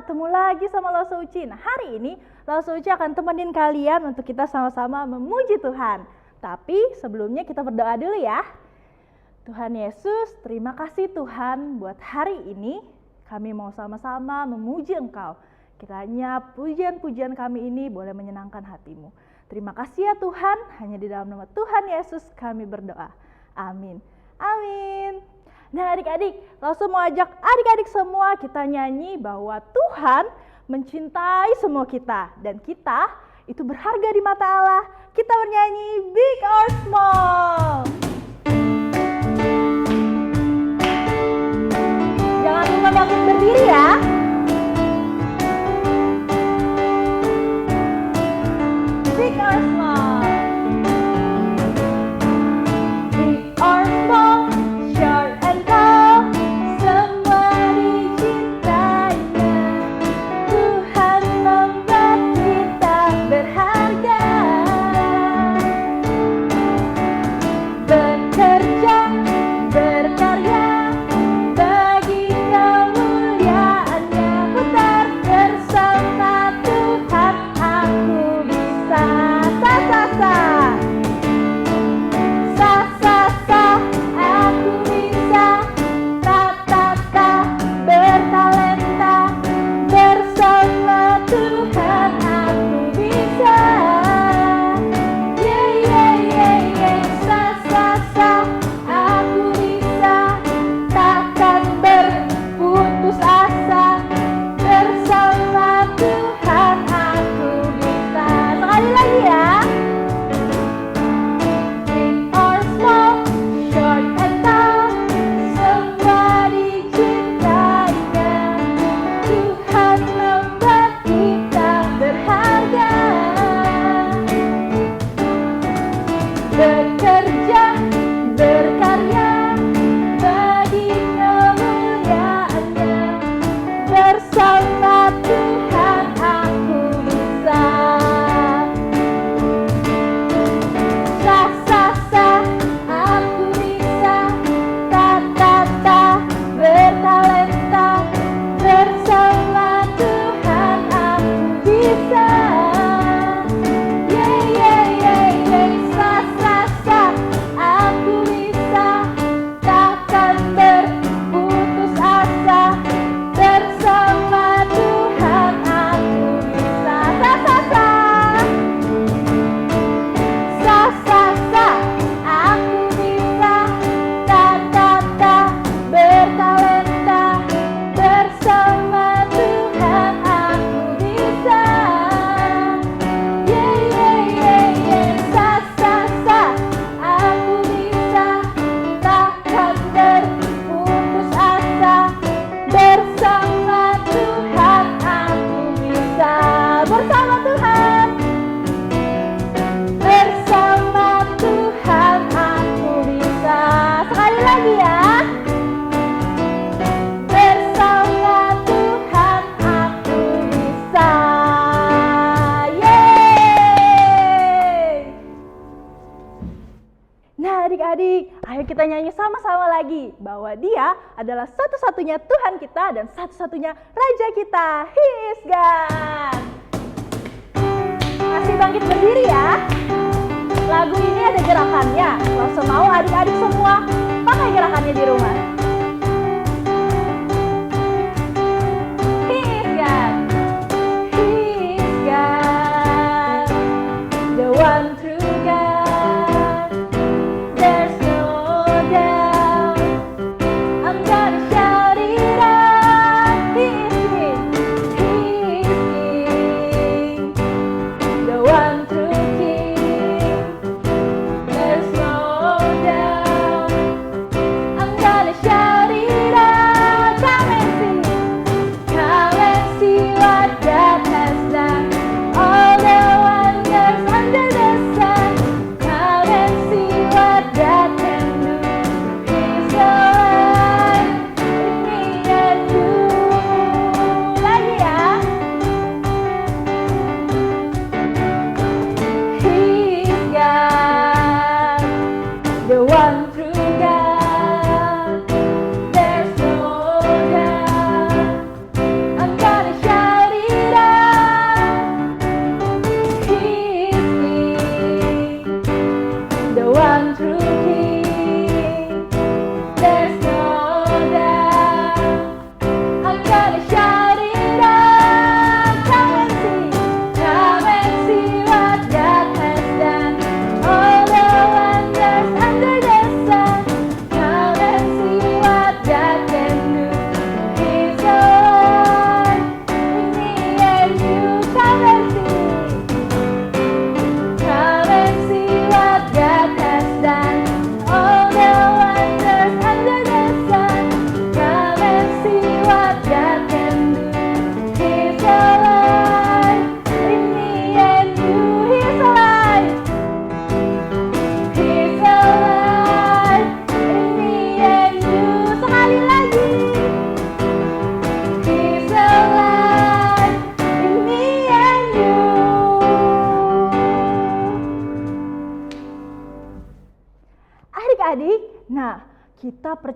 ketemu lagi sama Loso Uci. Nah, hari ini Loso Uci akan temenin kalian untuk kita sama-sama memuji Tuhan. Tapi sebelumnya kita berdoa dulu ya. Tuhan Yesus, terima kasih Tuhan buat hari ini. Kami mau sama-sama memuji Engkau. Kiranya pujian-pujian kami ini boleh menyenangkan hati-Mu. Terima kasih ya Tuhan, hanya di dalam nama Tuhan Yesus kami berdoa. Amin. Amin. Nah adik-adik, langsung mau ajak adik-adik semua kita nyanyi bahwa Tuhan mencintai semua kita. Dan kita itu berharga di mata Allah. Kita bernyanyi Big or Small. Jangan lupa bangkit berdiri ya. Big or small. Kita nyanyi sama-sama lagi bahwa Dia adalah satu-satunya Tuhan kita dan satu-satunya Raja kita. He is God. Masih bangkit berdiri ya. Lagu ini ada gerakannya. Langsung mau adik-adik semua pakai gerakannya di rumah. He is God. He is God. The one true God. Shout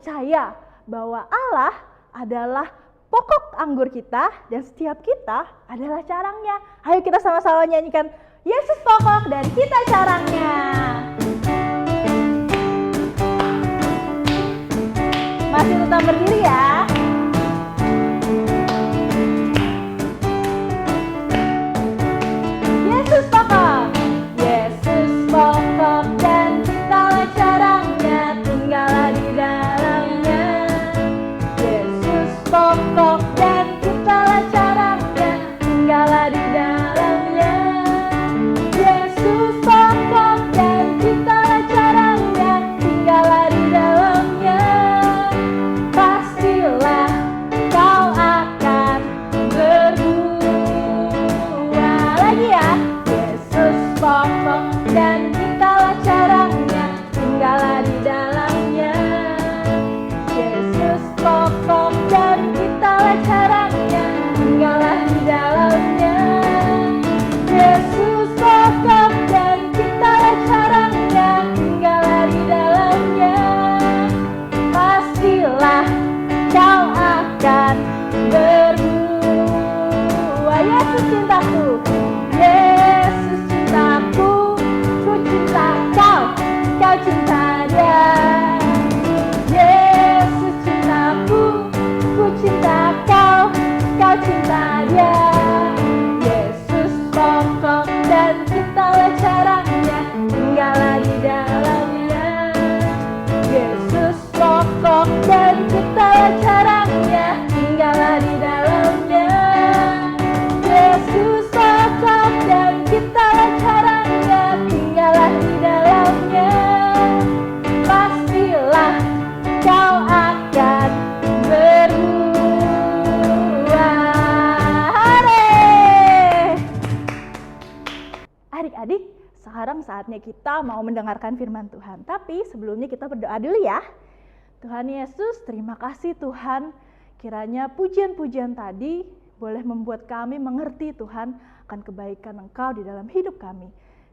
percaya bahwa Allah adalah pokok anggur kita dan setiap kita adalah carangnya. Ayo kita sama-sama nyanyikan Yesus pokok dan kita carangnya. Masih tetap berdiri ya. Yesus pokok, Yesus pokok dan kitalah carangnya, tinggallah di dalamnya. Yesus pokok dan kitalah carangnya, tinggallah di dalamnya. Yesus pokok dan kitalah carangnya, tinggallah di dalamnya. Pastilah kau akan berbuah. Lagi ya. Yesus pokok dan kitalah carangnya, tinggallah di dalamnya. Yesus pokok dan kitalah carangnya, tinggallah di dalamnya. Yesus pokok dan kitalah carangnya, tinggallah di dalamnya. Pastilah kau akan berbuah. Yesus cintaku, Yesus cintaku, ku cinta kau, kau cinta dia. Yesus cintaku, ku cinta kau, kau cinta dia. Yesus pokok dan kitalah carangnya, tinggallah di dalamnya. Yesus pokok dan kitalah carangnya, tinggallah di dalamnya. Yesus pokok dan kitalah carangnya, tinggallah di dalamnya. Pastilah kau akan berbuah. Hore! Adik-adik, sekarang saatnya kita mau mendengarkan firman Tuhan. Tapi sebelumnya kita berdoa dulu ya. Tuhan Yesus, terima kasih Tuhan. Kiranya pujian-pujian tadi boleh membuat kami mengerti Tuhan akan kebaikan Engkau di dalam hidup kami.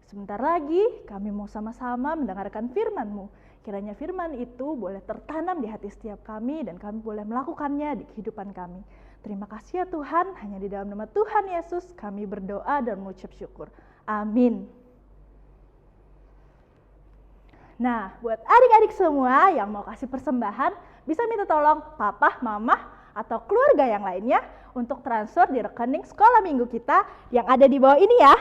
Sebentar lagi kami mau sama-sama mendengarkan firman-Mu. Kiranya firman itu boleh tertanam di hati setiap kami dan kami boleh melakukannya di kehidupan kami. Terima kasih ya Tuhan, hanya di dalam nama Tuhan Yesus kami berdoa dan mengucap syukur. Amin. Nah, buat adik-adik semua yang mau kasih persembahan, bisa minta tolong papa, mama, atau keluarga yang lainnya untuk transfer di rekening sekolah minggu kita yang ada di bawah ini ya.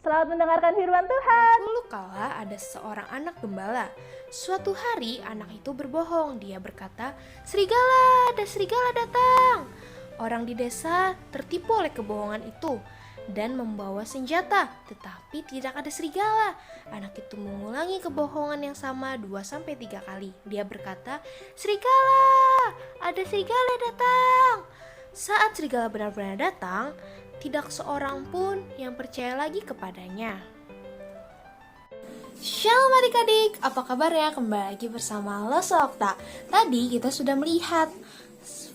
Selamat mendengarkan firman Tuhan. Dulu kala ada seorang anak gembala. Suatu hari anak itu berbohong. Dia berkata, "Serigala, ada serigala datang." Orang di desa tertipu oleh kebohongan itu dan membawa senjata, tetapi tidak ada serigala. Anak itu mengulangi kebohongan yang sama 2-3 kali. Dia berkata, "Serigala, ada serigala datang." Saat serigala benar-benar datang, tidak seorang pun yang percaya lagi kepadanya. Shalom adik-adik, apa kabarnya? Kembali lagi bersama Losa Okta. Tadi kita sudah melihat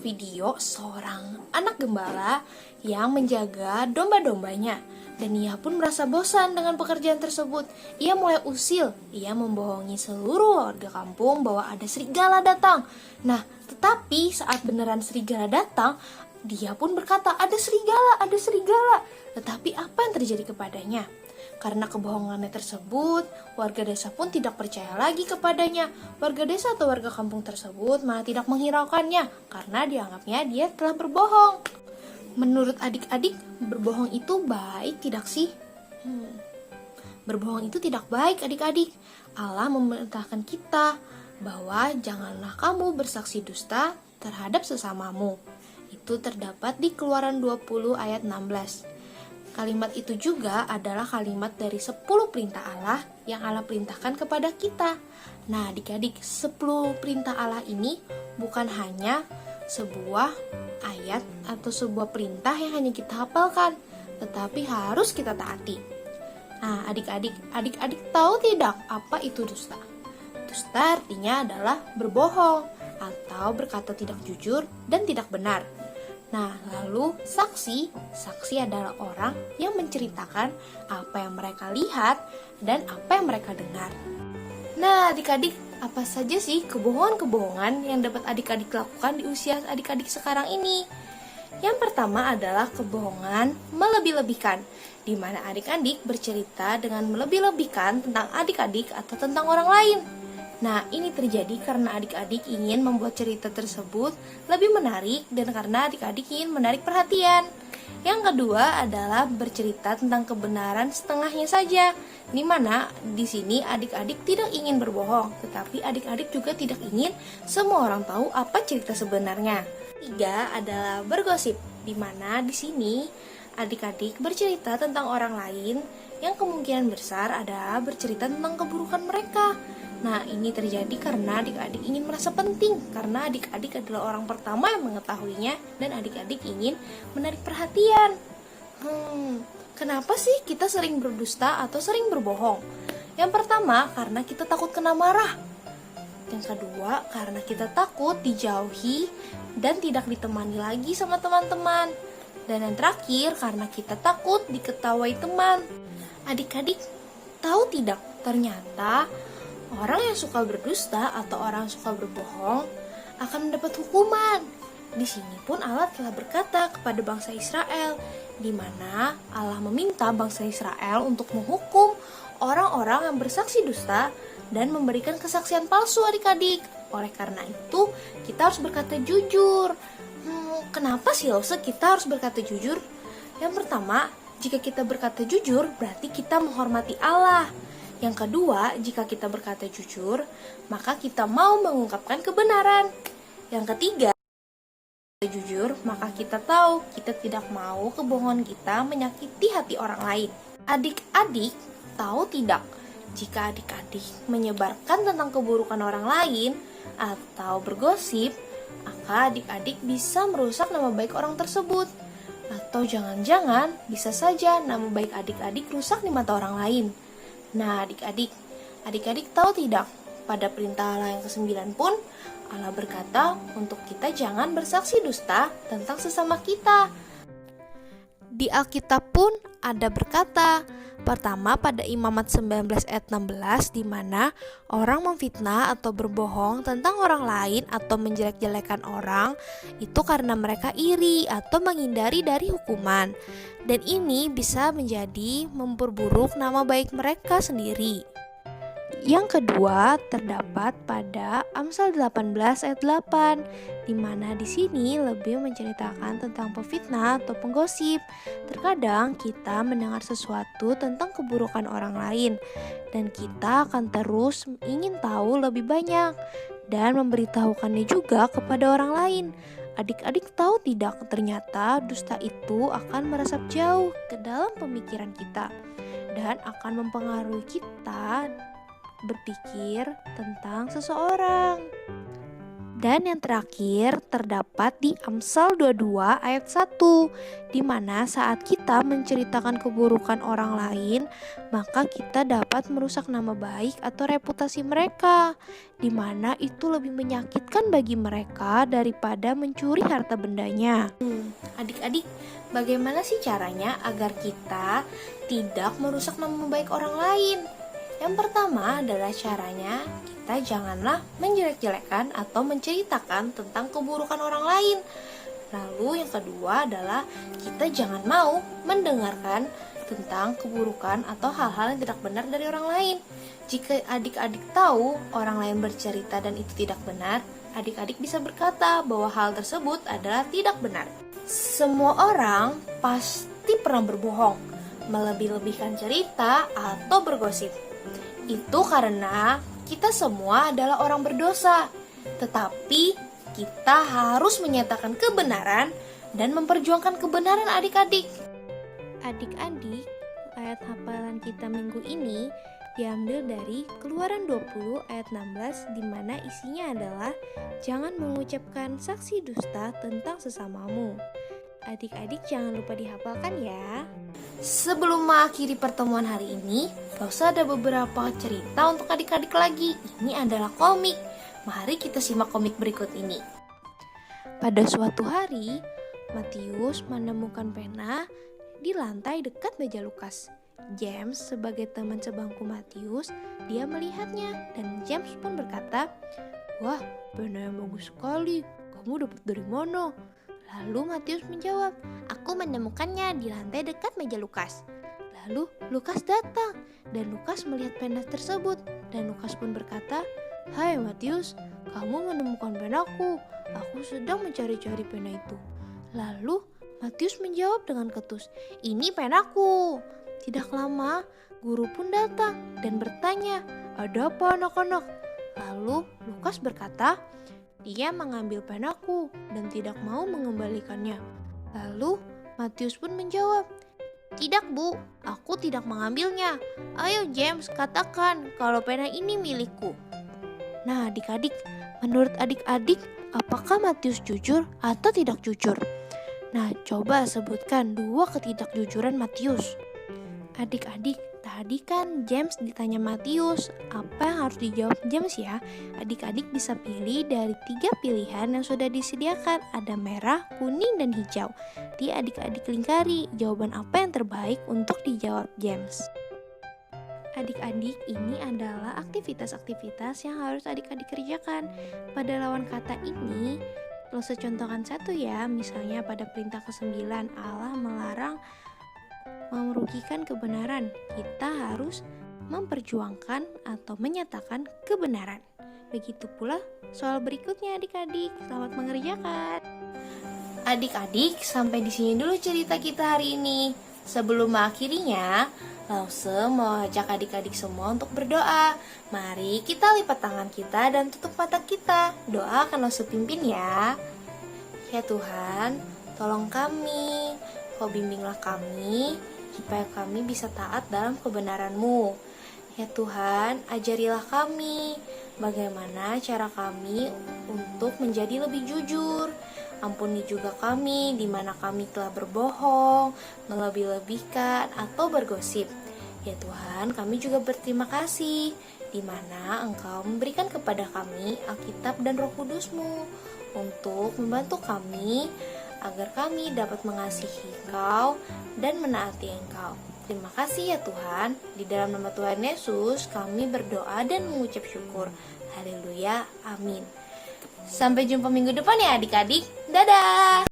video seorang anak gembala yang menjaga domba-dombanya. Dan ia pun merasa bosan dengan pekerjaan tersebut. Ia mulai usil, ia membohongi seluruh warga kampung bahwa ada serigala datang. Nah, tetapi saat beneran serigala datang, dia pun berkata, ada serigala, ada serigala. Tetapi apa yang terjadi kepadanya? Karena kebohongannya tersebut, warga desa pun tidak percaya lagi kepadanya. Warga desa atau warga kampung tersebut malah tidak menghiraukannya, karena dianggapnya dia telah berbohong. Menurut adik-adik, berbohong itu baik tidak sih? Berbohong itu tidak baik adik-adik. Allah memerintahkan kita bahwa janganlah kamu bersaksi dusta terhadap sesamamu. Itu terdapat di Keluaran 20 ayat 16. Kalimat itu juga adalah kalimat dari 10 perintah Allah yang Allah perintahkan kepada kita. Nah adik-adik, 10 perintah Allah ini bukan hanya sebuah ayat atau sebuah perintah yang hanya kita hafalkan, tetapi harus kita taati. Nah adik-adik tahu tidak apa itu dusta? Dusta artinya adalah berbohong atau berkata tidak jujur dan tidak benar. Nah, lalu saksi adalah orang yang menceritakan apa yang mereka lihat dan apa yang mereka dengar. Nah, adik-adik, Apa saja sih kebohongan-kebohongan yang dapat adik-adik lakukan di usia adik-adik sekarang ini? Yang pertama adalah kebohongan melebih-lebihkan, di mana adik-adik bercerita dengan melebih-lebihkan tentang adik-adik atau tentang orang lain. Nah, ini terjadi karena adik-adik ingin membuat cerita tersebut lebih menarik dan karena adik-adik ingin menarik perhatian. Yang kedua adalah bercerita tentang kebenaran setengahnya saja, di mana di sini adik-adik tidak ingin berbohong, tetapi adik-adik juga tidak ingin semua orang tahu apa cerita sebenarnya. Tiga adalah bergosip, di mana di sini adik-adik bercerita tentang orang lain yang kemungkinan besar adalah bercerita tentang keburukan mereka. Nah, ini terjadi karena adik-adik ingin merasa penting, karena adik-adik adalah orang pertama yang mengetahuinya dan adik-adik ingin menarik perhatian. Kenapa sih kita sering berdusta atau sering berbohong? Yang pertama, karena kita takut kena marah. Yang kedua, karena kita takut dijauhi dan tidak ditemani lagi sama teman-teman. Dan yang terakhir, karena kita takut diketawai teman. Adik-adik tahu tidak, ternyata orang yang suka berdusta atau orang yang suka berbohong akan mendapat hukuman. Di sini pun Allah telah berkata kepada bangsa Israel, di mana Allah meminta bangsa Israel untuk menghukum orang-orang yang bersaksi dusta dan memberikan kesaksian palsu adik-adik. Oleh karena itu, kita harus berkata jujur. Kenapa sih Lause kita harus berkata jujur? Yang pertama, jika kita berkata jujur, berarti kita menghormati Allah. Yang kedua, jika kita berkata jujur, maka kita mau mengungkapkan kebenaran. Yang ketiga, jujur, maka kita tahu kita tidak mau kebohongan kita menyakiti hati orang lain. Adik-adik tahu tidak, jika adik-adik menyebarkan tentang keburukan orang lain atau bergosip, maka adik-adik bisa merusak nama baik orang tersebut. Atau jangan-jangan bisa saja nama baik adik-adik rusak di mata orang lain. Nah, adik-adik tahu tidak, pada perintah Allah yang ke-9 pun Allah berkata untuk kita jangan bersaksi dusta tentang sesama kita. Di Alkitab pun ada berkata, pertama pada Imamat 19 ayat 16, di mana orang memfitnah atau berbohong tentang orang lain atau menjelek-jelekan orang itu karena mereka iri atau menghindari dari hukuman. Dan ini bisa menjadi memperburuk nama baik mereka sendiri. Yang kedua terdapat pada Amsal 18 ayat 8, di mana di sini lebih menceritakan tentang pefitnah atau penggosip. Terkadang kita mendengar sesuatu tentang keburukan orang lain dan kita akan terus ingin tahu lebih banyak dan memberitahukannya juga kepada orang lain. Adik-adik tahu tidak, ternyata dusta itu akan meresap jauh ke dalam pemikiran kita dan akan mempengaruhi kita berpikir tentang seseorang. Dan yang terakhir terdapat di Amsal 22 ayat 1, di mana saat kita menceritakan keburukan orang lain, maka kita dapat merusak nama baik atau reputasi mereka, di mana itu lebih menyakitkan bagi mereka daripada mencuri harta bendanya. Adik-adik, bagaimana sih caranya agar kita tidak merusak nama baik orang lain? Yang pertama adalah caranya kita janganlah menjelek-jelekan atau menceritakan tentang keburukan orang lain. Lalu yang kedua adalah kita jangan mau mendengarkan tentang keburukan atau hal-hal yang tidak benar dari orang lain. Jika adik-adik tahu orang lain bercerita dan itu tidak benar, adik-adik bisa berkata bahwa hal tersebut adalah tidak benar. Semua orang pasti pernah berbohong, melebih-lebihkan cerita atau bergosip. Itu karena kita semua adalah orang berdosa, tetapi kita harus menyatakan kebenaran dan memperjuangkan kebenaran adik-adik. Adik-adik, ayat hafalan kita minggu ini diambil dari Keluaran 20 ayat 16, di mana isinya adalah jangan mengucapkan saksi dusta tentang sesamamu. Adik-adik jangan lupa dihafalkan ya. Sebelum mengakhiri pertemuan hari ini, Lause ada beberapa cerita untuk adik-adik lagi. Ini adalah komik. Mari kita simak komik berikut ini. Pada suatu hari, Matius menemukan pena di lantai dekat meja Lukas. James sebagai teman sebangku Matius, dia melihatnya dan James pun berkata, "Wah, pena yang bagus sekali. Kamu dapat dari mana?" Lalu Matius menjawab, "Aku menemukannya di lantai dekat meja Lukas." Lalu Lukas datang dan Lukas melihat pena tersebut dan Lukas pun berkata, "Hai Matius, kamu menemukan penaku. Aku sedang mencari-cari pena itu." Lalu Matius menjawab dengan ketus, "Ini penaku." Tidak lama, guru pun datang dan bertanya, "Ada apa anak-anak?" Lalu Lukas berkata, "Dia mengambil penaku dan tidak mau mengembalikannya." Lalu Matius pun menjawab, "Tidak Bu, aku tidak mengambilnya. Ayo James, katakan kalau pena ini milikku." Nah adik-adik, menurut adik-adik, apakah Matius jujur atau tidak jujur? Nah coba sebutkan 2 ketidakjujuran Matius. Adik-adik, tadi kan James ditanya Matius, apa yang harus dijawab James ya? Adik-adik bisa pilih dari 3 pilihan yang sudah disediakan, ada merah, kuning, dan hijau. Di adik-adik lingkari jawaban apa yang terbaik untuk dijawab James. Adik-adik, ini adalah aktivitas-aktivitas yang harus adik-adik kerjakan. Pada lawan kata ini, Lose contohkan satu ya, misalnya pada perintah ke-9, Allah melarang merugikan kebenaran. Kita harus memperjuangkan atau menyatakan kebenaran. Begitu pula soal berikutnya adik-adik. Selamat mengerjakan. Adik-adik, sampai di sini dulu cerita kita hari ini. Sebelum mengakhirinya, Lause mau ajak adik-adik semua untuk berdoa. Mari kita lipat tangan kita dan tutup mata kita. Doa akan Lause pimpin ya. Ya Tuhan, tolong kami, Kau bimbinglah kami, supaya kami bisa taat dalam kebenaran-Mu. Ya Tuhan, ajarilah kami bagaimana cara kami untuk menjadi lebih jujur. Ampuni juga kami di mana kami telah berbohong, melebih-lebihkan, atau bergosip. Ya Tuhan, kami juga berterima kasih di mana Engkau memberikan kepada kami Alkitab dan Roh Kudus-Mu untuk membantu kami agar kami dapat mengasihi Engkau dan menaati Engkau. Terima kasih ya Tuhan. Di dalam nama Tuhan Yesus kami berdoa dan mengucap syukur. Haleluya, amin. Sampai jumpa minggu depan ya adik-adik. Dadah.